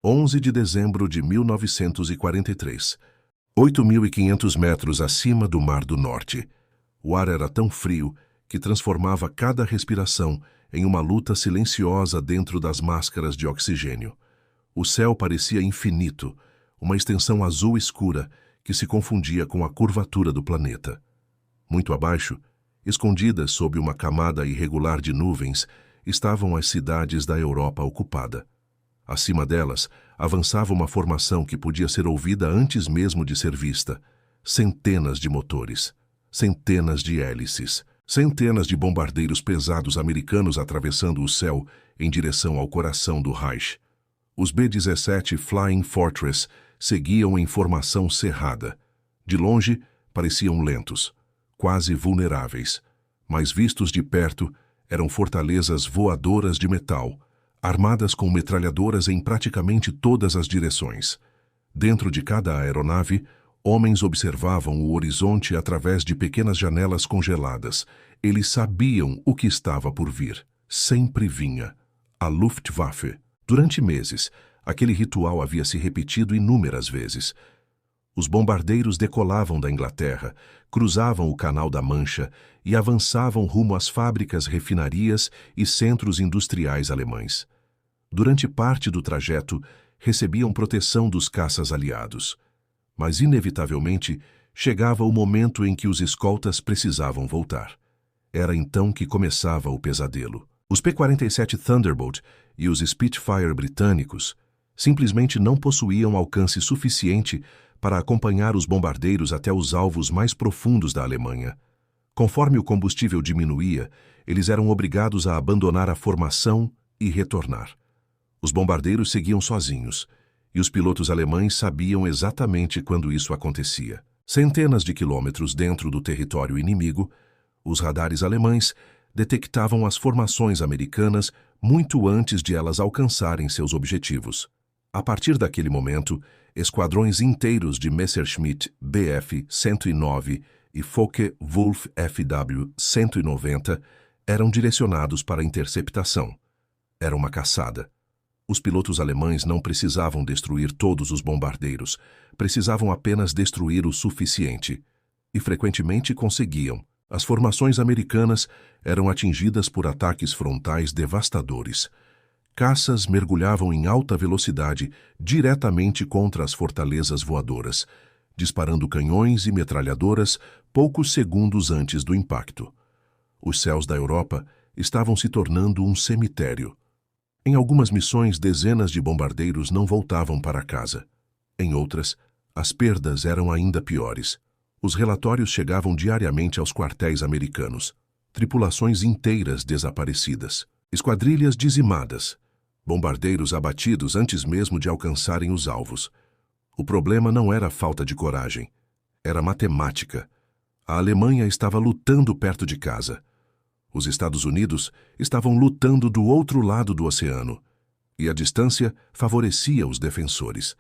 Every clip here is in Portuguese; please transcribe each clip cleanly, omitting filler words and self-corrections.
11 de dezembro de 1943. 8.500 metros acima do Mar do Norte. O ar era tão frio que transformava cada respiração em uma luta silenciosa dentro das máscaras de oxigênio. O céu parecia infinito, uma extensão azul escura que se confundia com a curvatura do planeta. Muito abaixo, escondidas sob uma camada irregular de nuvens, estavam as cidades da Europa ocupada. Acima delas, avançava uma formação que podia ser ouvida antes mesmo de ser vista. Centenas de motores, centenas de hélices, centenas de bombardeiros pesados americanos atravessando o céu em direção ao coração do Reich. Os B-17 Flying Fortress seguiam em formação cerrada. De longe, pareciam lentos, quase vulneráveis, mas vistos de perto, eram fortalezas voadoras de metal, armadas com metralhadoras em praticamente todas as direções. Dentro de cada aeronave, homens observavam o horizonte através de pequenas janelas congeladas. Eles sabiam o que estava por vir. Sempre vinha. A Luftwaffe. Durante meses, aquele ritual havia se repetido inúmeras vezes. Os bombardeiros decolavam da Inglaterra, cruzavam o Canal da Mancha e avançavam rumo às fábricas, refinarias e centros industriais alemães. Durante parte do trajeto, recebiam proteção dos caças aliados. Mas, inevitavelmente, chegava o momento em que os escoltas precisavam voltar. Era então que começava o pesadelo. Os P-47 Thunderbolt e os Spitfire britânicos simplesmente não possuíam alcance suficiente para acompanhar os bombardeiros até os alvos mais profundos da Alemanha. Conforme o combustível diminuía, eles eram obrigados a abandonar a formação e retornar. Os bombardeiros seguiam sozinhos, e os pilotos alemães sabiam exatamente quando isso acontecia. Centenas de quilômetros dentro do território inimigo, os radares alemães detectavam as formações americanas muito antes de elas alcançarem seus objetivos. A partir daquele momento, esquadrões inteiros de Messerschmitt Bf-109 e Focke-Wulf FW-190 eram direcionados para a interceptação. Era uma caçada. Os pilotos alemães não precisavam destruir todos os bombardeiros, precisavam apenas destruir o suficiente. E frequentemente conseguiam. As formações americanas eram atingidas por ataques frontais devastadores. Caças mergulhavam em alta velocidade diretamente contra as fortalezas voadoras, disparando canhões e metralhadoras poucos segundos antes do impacto. Os céus da Europa estavam se tornando um cemitério. Em algumas missões, dezenas de bombardeiros não voltavam para casa. Em outras, as perdas eram ainda piores. Os relatórios chegavam diariamente aos quartéis americanos. Tripulações inteiras desaparecidas. Esquadrilhas dizimadas. Bombardeiros abatidos antes mesmo de alcançarem os alvos. O problema não era falta de coragem. Era matemática. A Alemanha estava lutando perto de casa. Os Estados Unidos estavam lutando do outro lado do oceano, e a distância favorecia os defensores.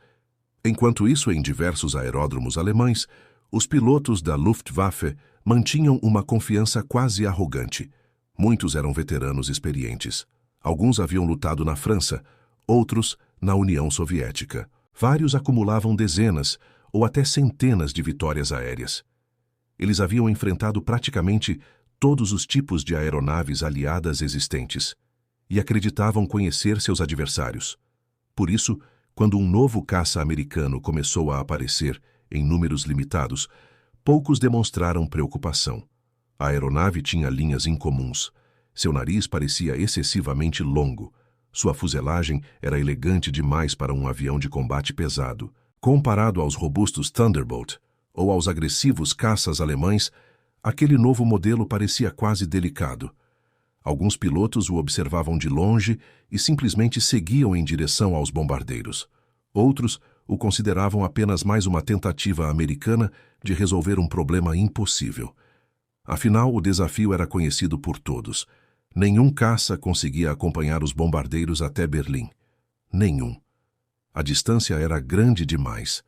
Enquanto isso, em diversos aeródromos alemães, os pilotos da Luftwaffe mantinham uma confiança quase arrogante. Muitos eram veteranos experientes. Alguns haviam lutado na França, outros na União Soviética. Vários acumulavam dezenas ou até centenas de vitórias aéreas. Eles haviam enfrentado praticamente todos os tipos de aeronaves aliadas existentes, e acreditavam conhecer seus adversários. Por isso, quando um novo caça americano começou a aparecer em números limitados, poucos demonstraram preocupação. A aeronave tinha linhas incomuns. Seu nariz parecia excessivamente longo. Sua fuselagem era elegante demais para um avião de combate pesado. Comparado aos robustos Thunderbolt ou aos agressivos caças alemães, aquele novo modelo parecia quase delicado. Alguns pilotos o observavam de longe e simplesmente seguiam em direção aos bombardeiros. Outros o consideravam apenas mais uma tentativa americana de resolver um problema impossível. Afinal, o desafio era conhecido por todos. Nenhum caça conseguia acompanhar os bombardeiros até Berlim. Nenhum. A distância era grande demais.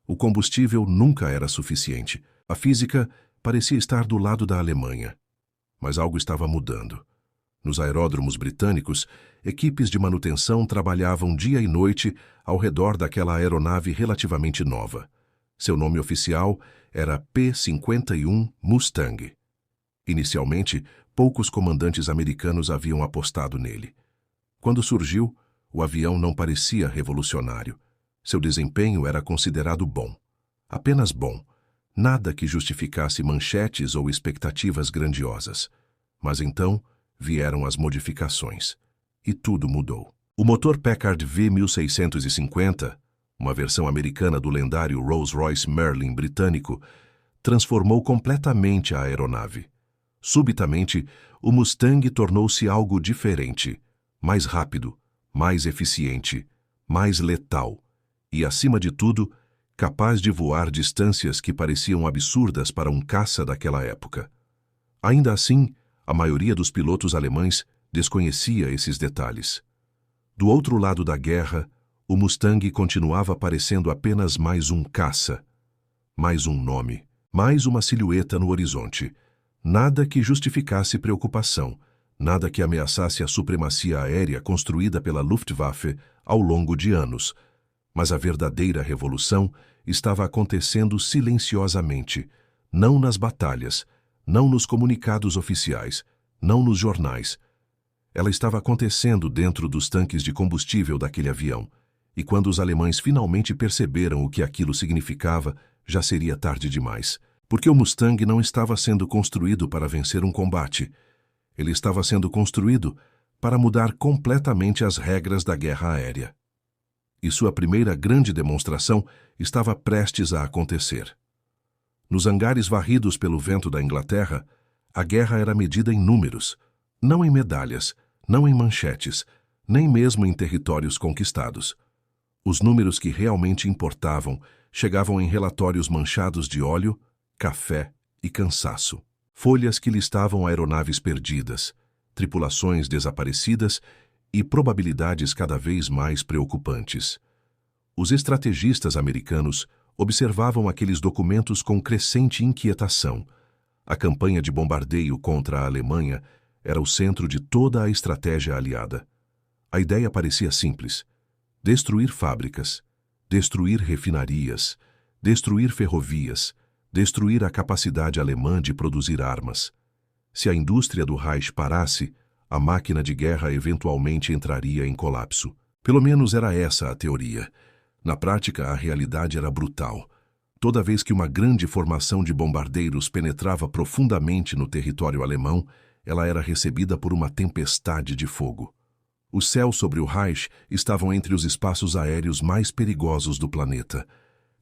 O combustível nunca era suficiente. A física parecia estar do lado da Alemanha. Mas algo estava mudando. Nos aeródromos britânicos, equipes de manutenção trabalhavam dia e noite ao redor daquela aeronave relativamente nova. Seu nome oficial era P-51 Mustang. Inicialmente, poucos comandantes americanos haviam apostado nele. Quando surgiu, o avião não parecia revolucionário. Seu desempenho era considerado bom. Apenas bom. Nada que justificasse manchetes ou expectativas grandiosas. Mas então vieram as modificações. E tudo mudou. O motor Packard V1650, uma versão americana do lendário Rolls-Royce Merlin britânico, transformou completamente a aeronave. Subitamente, o Mustang tornou-se algo diferente, mais rápido, mais eficiente, mais letal e, acima de tudo, capaz de voar distâncias que pareciam absurdas para um caça daquela época. Ainda assim, a maioria dos pilotos alemães desconhecia esses detalhes. Do outro lado da guerra, o Mustang continuava parecendo apenas mais um caça, mais um nome, mais uma silhueta no horizonte. Nada que justificasse preocupação, nada que ameaçasse a supremacia aérea construída pela Luftwaffe ao longo de anos. Mas a verdadeira revolução estava acontecendo silenciosamente, não nas batalhas, não nos comunicados oficiais, não nos jornais. Ela estava acontecendo dentro dos tanques de combustível daquele avião, e quando os alemães finalmente perceberam o que aquilo significava, já seria tarde demais. Porque o Mustang não estava sendo construído para vencer um combate. Ele estava sendo construído para mudar completamente as regras da guerra aérea. E sua primeira grande demonstração estava prestes a acontecer. Nos hangares varridos pelo vento da Inglaterra, a guerra era medida em números, não em medalhas, não em manchetes, nem mesmo em territórios conquistados. Os números que realmente importavam chegavam em relatórios manchados de óleo, café e cansaço. Folhas que listavam aeronaves perdidas, tripulações desaparecidas e probabilidades cada vez mais preocupantes. Os estrategistas americanos observavam aqueles documentos com crescente inquietação. A campanha de bombardeio contra a Alemanha era o centro de toda a estratégia aliada. A ideia parecia simples: destruir fábricas, destruir refinarias, destruir ferrovias, destruir a capacidade alemã de produzir armas. Se a indústria do Reich parasse, a máquina de guerra eventualmente entraria em colapso. Pelo menos era essa a teoria. Na prática, a realidade era brutal. Toda vez que uma grande formação de bombardeiros penetrava profundamente no território alemão, ela era recebida por uma tempestade de fogo. Os céus sobre o Reich estavam entre os espaços aéreos mais perigosos do planeta.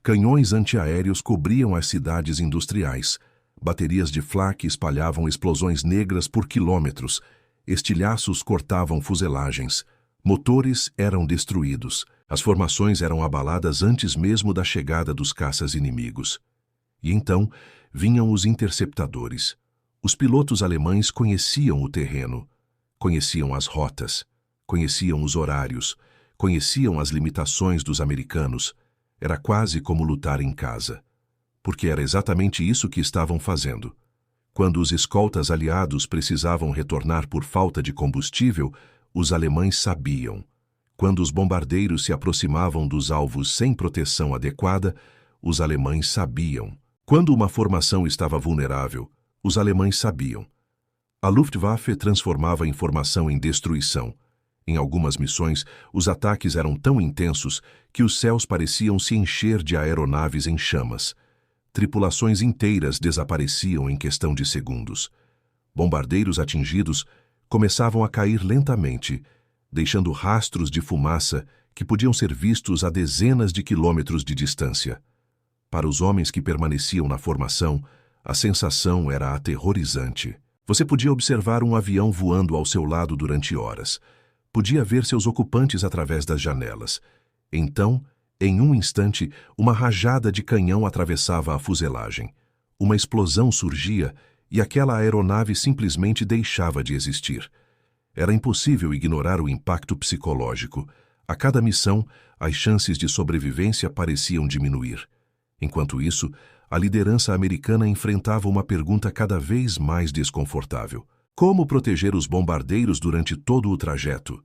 Canhões antiaéreos cobriam as cidades industriais. Baterias de flak espalhavam explosões negras por quilômetros. Estilhaços cortavam fuselagens. Motores eram destruídos. As formações eram abaladas antes mesmo da chegada dos caças inimigos. E então vinham os interceptadores. Os pilotos alemães conheciam o terreno, conheciam as rotas, conheciam os horários, conheciam as limitações dos americanos. Era quase como lutar em casa, porque era exatamente isso que estavam fazendo. Quando os escoltas aliados precisavam retornar por falta de combustível, os alemães sabiam. Quando os bombardeiros se aproximavam dos alvos sem proteção adequada, os alemães sabiam. Quando uma formação estava vulnerável, os alemães sabiam. A Luftwaffe transformava a informação em destruição. Em algumas missões, os ataques eram tão intensos que os céus pareciam se encher de aeronaves em chamas. Tripulações inteiras desapareciam em questão de segundos. Bombardeiros atingidos começavam a cair lentamente, deixando rastros de fumaça que podiam ser vistos a dezenas de quilômetros de distância. Para os homens que permaneciam na formação, a sensação era aterrorizante. Você podia observar um avião voando ao seu lado durante horas. Podia ver seus ocupantes através das janelas. Então, em um instante, uma rajada de canhão atravessava a fuselagem. Uma explosão surgia e aquela aeronave simplesmente deixava de existir. Era impossível ignorar o impacto psicológico. A cada missão, as chances de sobrevivência pareciam diminuir. Enquanto isso, a liderança americana enfrentava uma pergunta cada vez mais desconfortável. Como proteger os bombardeiros durante todo o trajeto?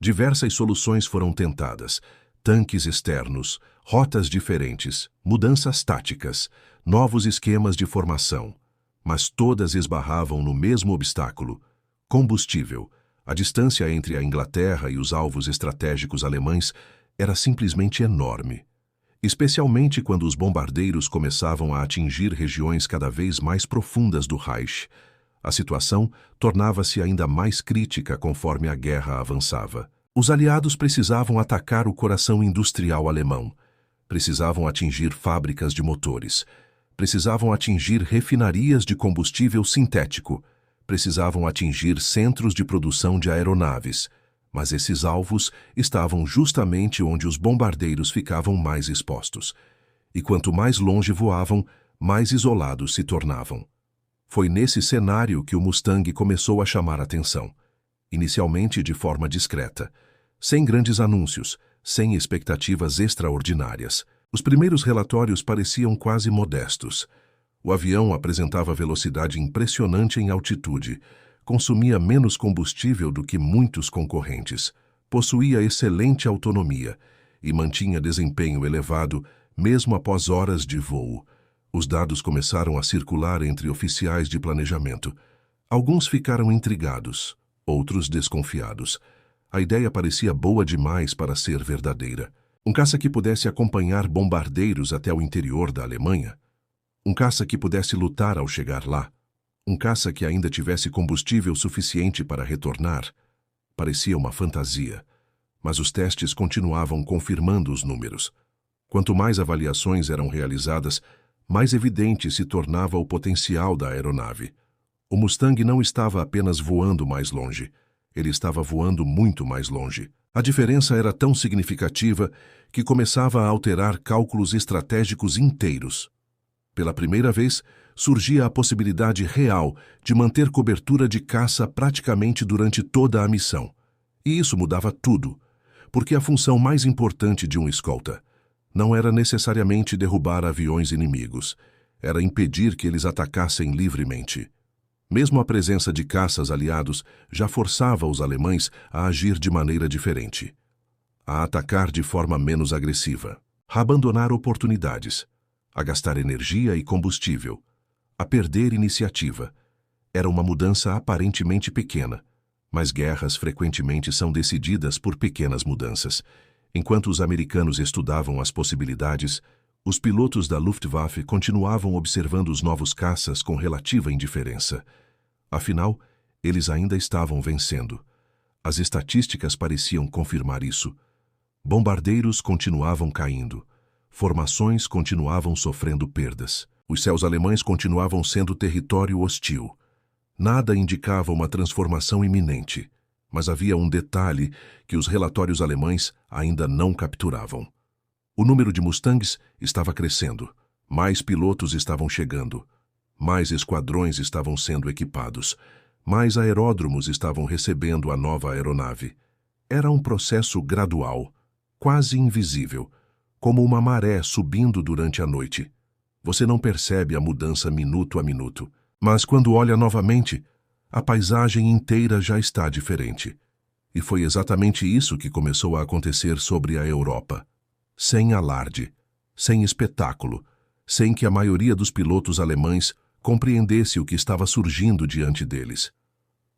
Diversas soluções foram tentadas: tanques externos, rotas diferentes, mudanças táticas, novos esquemas de formação. Mas todas esbarravam no mesmo obstáculo: combustível. A distância entre a Inglaterra e os alvos estratégicos alemães era simplesmente enorme, especialmente quando os bombardeiros começavam a atingir regiões cada vez mais profundas do Reich. A situação tornava-se ainda mais crítica conforme a guerra avançava. Os aliados precisavam atacar o coração industrial alemão, precisavam atingir fábricas de motores, precisavam atingir refinarias de combustível sintético, precisavam atingir centros de produção de aeronaves, mas esses alvos estavam justamente onde os bombardeiros ficavam mais expostos. E quanto mais longe voavam, mais isolados se tornavam. Foi nesse cenário que o Mustang começou a chamar a atenção, inicialmente de forma discreta, sem grandes anúncios, sem expectativas extraordinárias. Os primeiros relatórios pareciam quase modestos. O avião apresentava velocidade impressionante em altitude, consumia menos combustível do que muitos concorrentes, possuía excelente autonomia e mantinha desempenho elevado mesmo após horas de voo. Os dados começaram a circular entre oficiais de planejamento. Alguns ficaram intrigados, outros desconfiados. A ideia parecia boa demais para ser verdadeira. Um caça que pudesse acompanhar bombardeiros até o interior da Alemanha. Um caça que pudesse lutar ao chegar lá. Um caça que ainda tivesse combustível suficiente para retornar. Parecia uma fantasia, mas os testes continuavam confirmando os números. Quanto mais avaliações eram realizadas, mais evidente se tornava o potencial da aeronave. O Mustang não estava apenas voando mais longe, ele estava voando muito mais longe. A diferença era tão significativa que começava a alterar cálculos estratégicos inteiros. Pela primeira vez, surgia a possibilidade real de manter cobertura de caça praticamente durante toda a missão. E isso mudava tudo, porque a função mais importante de um escolta não era necessariamente derrubar aviões inimigos, era impedir que eles atacassem livremente. Mesmo a presença de caças aliados já forçava os alemães a agir de maneira diferente, a atacar de forma menos agressiva, a abandonar oportunidades, a gastar energia e combustível, a perder iniciativa. Era uma mudança aparentemente pequena, mas guerras frequentemente são decididas por pequenas mudanças. Enquanto os americanos estudavam as possibilidades, os pilotos da Luftwaffe continuavam observando os novos caças com relativa indiferença. Afinal, eles ainda estavam vencendo. As estatísticas pareciam confirmar isso. Bombardeiros continuavam caindo. Formações continuavam sofrendo perdas. Os céus alemães continuavam sendo território hostil. Nada indicava uma transformação iminente, mas havia um detalhe que os relatórios alemães ainda não capturavam. O número de Mustangs estava crescendo, mais pilotos estavam chegando, mais esquadrões estavam sendo equipados, mais aeródromos estavam recebendo a nova aeronave. Era um processo gradual, quase invisível, como uma maré subindo durante a noite. Você não percebe a mudança minuto a minuto, mas quando olha novamente, a paisagem inteira já está diferente. E foi exatamente isso que começou a acontecer sobre a Europa. Sem alarde, sem espetáculo, sem que a maioria dos pilotos alemães compreendesse o que estava surgindo diante deles.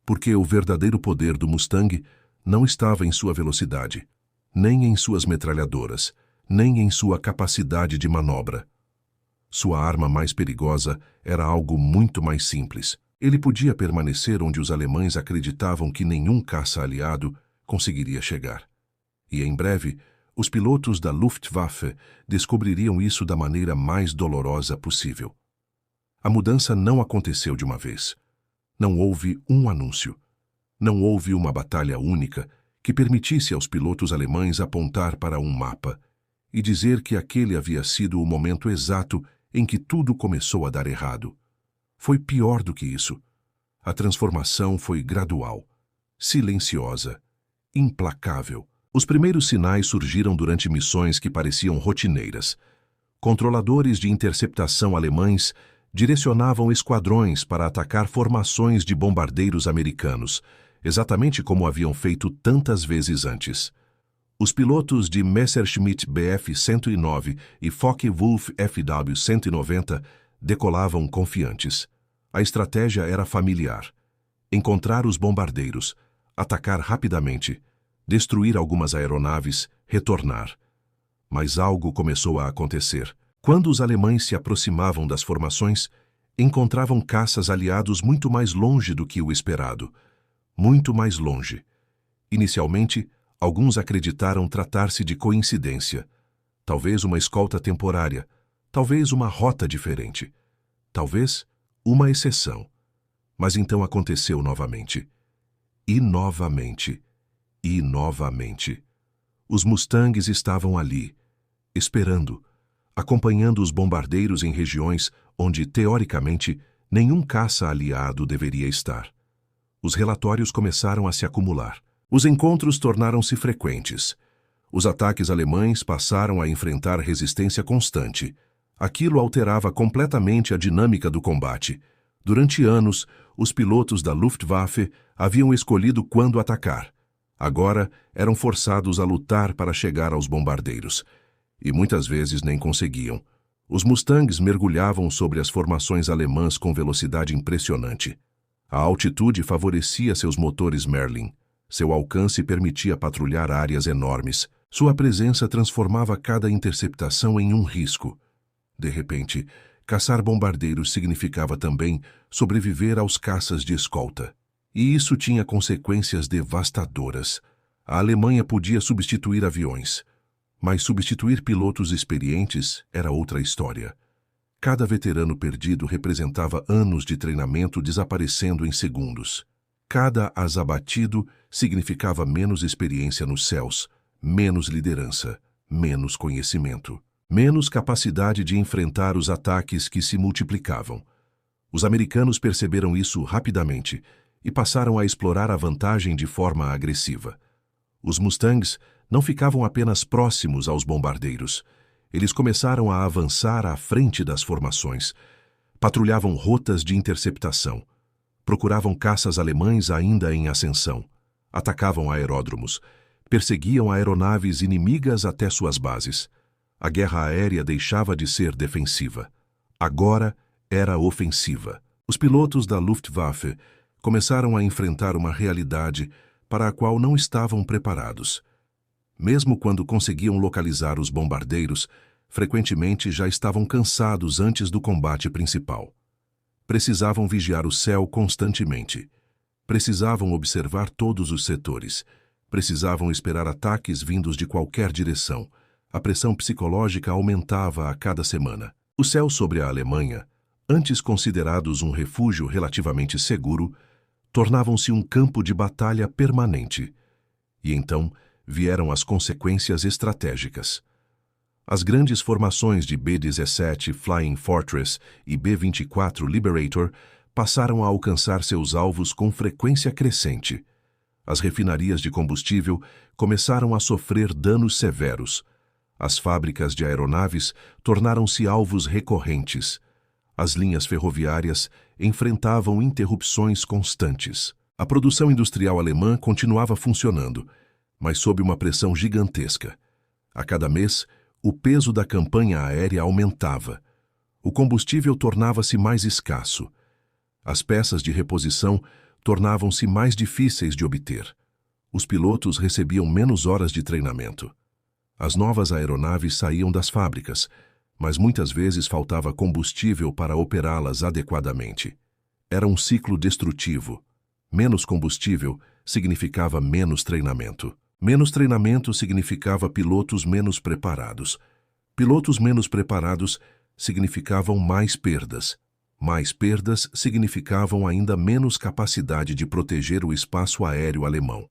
Porque o verdadeiro poder do Mustang não estava em sua velocidade, nem em suas metralhadoras, nem em sua capacidade de manobra. Sua arma mais perigosa era algo muito mais simples. Ele podia permanecer onde os alemães acreditavam que nenhum caça aliado conseguiria chegar. E em breve, os pilotos da Luftwaffe descobririam isso da maneira mais dolorosa possível. A mudança não aconteceu de uma vez. Não houve um anúncio. Não houve uma batalha única que permitisse aos pilotos alemães apontar para um mapa e dizer que aquele havia sido o momento exato em que tudo começou a dar errado. Foi pior do que isso. A transformação foi gradual, silenciosa, implacável. Os primeiros sinais surgiram durante missões que pareciam rotineiras. Controladores de interceptação alemães direcionavam esquadrões para atacar formações de bombardeiros americanos, exatamente como haviam feito tantas vezes antes. Os pilotos de Messerschmitt Bf-109 e Focke-Wulf FW-190 decolavam confiantes. A estratégia era familiar. Encontrar os bombardeiros, atacar rapidamente, destruir algumas aeronaves, retornar. Mas algo começou a acontecer. Quando os alemães se aproximavam das formações, encontravam caças aliados muito mais longe do que o esperado. Muito mais longe. Inicialmente, alguns acreditaram tratar-se de coincidência. Talvez uma escolta temporária, talvez uma rota diferente, talvez uma exceção. Mas então aconteceu novamente. E novamente. E novamente. Os Mustangs estavam ali, esperando, acompanhando os bombardeiros em regiões onde, teoricamente, nenhum caça aliado deveria estar. Os relatórios começaram a se acumular. Os encontros tornaram-se frequentes. Os ataques alemães passaram a enfrentar resistência constante. Aquilo alterava completamente a dinâmica do combate. Durante anos, os pilotos da Luftwaffe haviam escolhido quando atacar. Agora, eram forçados a lutar para chegar aos bombardeiros. E muitas vezes nem conseguiam. Os Mustangs mergulhavam sobre as formações alemãs com velocidade impressionante. A altitude favorecia seus motores Merlin. Seu alcance permitia patrulhar áreas enormes. Sua presença transformava cada interceptação em um risco. De repente, caçar bombardeiros significava também sobreviver aos caças de escolta. E isso tinha consequências devastadoras. A Alemanha podia substituir aviões, mas substituir pilotos experientes era outra história. Cada veterano perdido representava anos de treinamento desaparecendo em segundos. Cada asa abatido significava menos experiência nos céus, menos liderança, menos conhecimento, menos capacidade de enfrentar os ataques que se multiplicavam. Os americanos perceberam isso rapidamente e passaram a explorar a vantagem de forma agressiva. Os Mustangs não ficavam apenas próximos aos bombardeiros. Eles começaram a avançar à frente das formações. Patrulhavam rotas de interceptação. Procuravam caças alemães ainda em ascensão. Atacavam aeródromos. Perseguiam aeronaves inimigas até suas bases. A guerra aérea deixava de ser defensiva. Agora era ofensiva. Os pilotos da Luftwaffe começaram a enfrentar uma realidade para a qual não estavam preparados. Mesmo quando conseguiam localizar os bombardeiros, frequentemente já estavam cansados antes do combate principal. Precisavam vigiar o céu constantemente. Precisavam observar todos os setores. Precisavam esperar ataques vindos de qualquer direção. A pressão psicológica aumentava a cada semana. Os céus sobre a Alemanha, antes considerados um refúgio relativamente seguro, tornavam-se um campo de batalha permanente. E então vieram as consequências estratégicas. As grandes formações de B-17 Flying Fortress e B-24 Liberator passaram a alcançar seus alvos com frequência crescente. As refinarias de combustível começaram a sofrer danos severos. As fábricas de aeronaves tornaram-se alvos recorrentes. As linhas ferroviárias enfrentavam interrupções constantes. A produção industrial alemã continuava funcionando, mas sob uma pressão gigantesca. A cada mês, o peso da campanha aérea aumentava. O combustível tornava-se mais escasso. As peças de reposição tornavam-se mais difíceis de obter. Os pilotos recebiam menos horas de treinamento. As novas aeronaves saíam das fábricas, mas muitas vezes faltava combustível para operá-las adequadamente. Era um ciclo destrutivo. Menos combustível significava menos treinamento. Menos treinamento significava pilotos menos preparados. Pilotos menos preparados significavam mais perdas. Mais perdas significavam ainda menos capacidade de proteger o espaço aéreo alemão.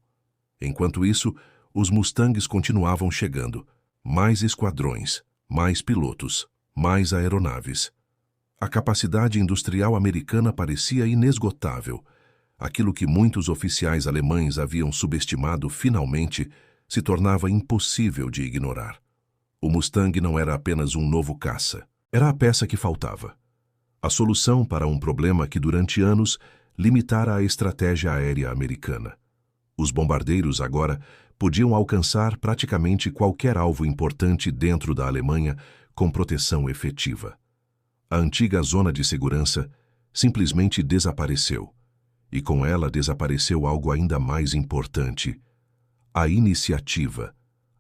Enquanto isso, os Mustangs continuavam chegando. Mais esquadrões, mais pilotos, mais aeronaves. A capacidade industrial americana parecia inesgotável. Aquilo que muitos oficiais alemães haviam subestimado finalmente se tornava impossível de ignorar. O Mustang não era apenas um novo caça. Era a peça que faltava. A solução para um problema que durante anos limitara a estratégia aérea americana. Os bombardeiros agora podiam alcançar praticamente qualquer alvo importante dentro da Alemanha com proteção efetiva. A antiga zona de segurança simplesmente desapareceu, e com ela desapareceu algo ainda mais importante: a iniciativa.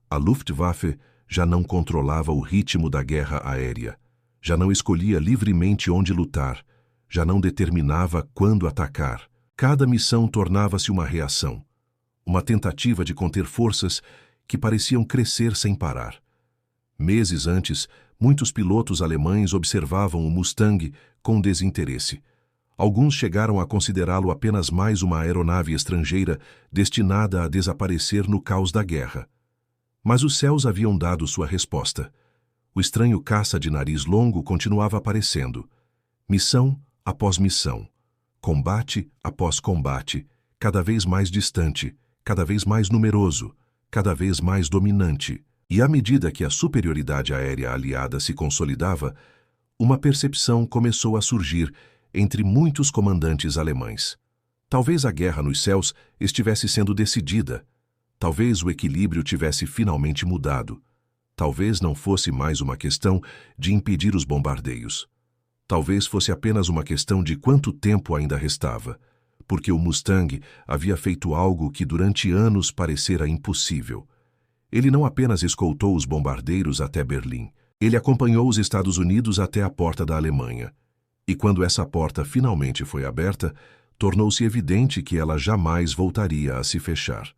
A Luftwaffe já não controlava o ritmo da guerra aérea, já não escolhia livremente onde lutar, já não determinava quando atacar. Cada missão tornava-se uma reação, uma tentativa de conter forças que pareciam crescer sem parar. Meses antes, muitos pilotos alemães observavam o Mustang com desinteresse. Alguns chegaram a considerá-lo apenas mais uma aeronave estrangeira destinada a desaparecer no caos da guerra. Mas os céus haviam dado sua resposta. O estranho caça de nariz longo continuava aparecendo. Missão após missão. Combate após combate, cada vez mais distante, cada vez mais numeroso, cada vez mais dominante. E à medida que a superioridade aérea aliada se consolidava, uma percepção começou a surgir entre muitos comandantes alemães. Talvez a guerra nos céus estivesse sendo decidida. Talvez o equilíbrio tivesse finalmente mudado. Talvez não fosse mais uma questão de impedir os bombardeios. Talvez fosse apenas uma questão de quanto tempo ainda restava, porque o Mustang havia feito algo que durante anos parecera impossível. Ele não apenas escoltou os bombardeiros até Berlim, ele acompanhou os Estados Unidos até a porta da Alemanha. E quando essa porta finalmente foi aberta, tornou-se evidente que ela jamais voltaria a se fechar.